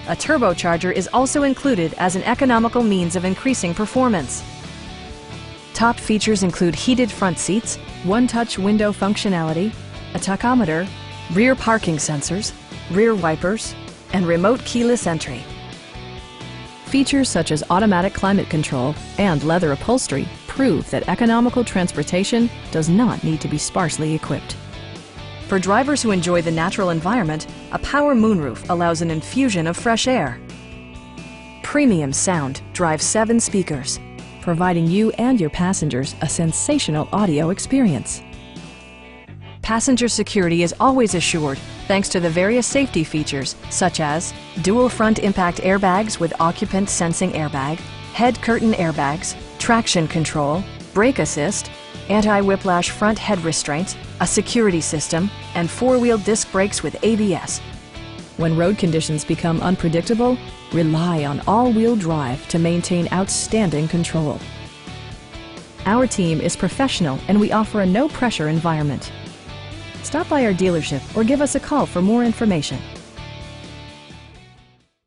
A turbocharger is also included as an economical means of increasing performance. Top features include heated front seats, one-touch window functionality, a tachometer, rear parking sensors, rear wipers, and remote keyless entry. Features such as automatic climate control and leather upholstery prove that economical transportation does not need to be sparsely equipped. For drivers who enjoy the natural environment, a power moonroof allows an infusion of fresh air. Premium sound drives 7 speakers, providing you and your passengers a sensational audio experience. Passenger security is always assured thanks to the various safety features such as dual front impact airbags with occupant sensing airbag, head curtain airbags, traction control, brake assist, anti-whiplash front head restraints, a security system, and 4-wheel disc brakes with ABS. When road conditions become unpredictable, rely on all-wheel drive to maintain outstanding control. Our team is professional and we offer a no-pressure environment. Stop by our dealership or give us a call for more information.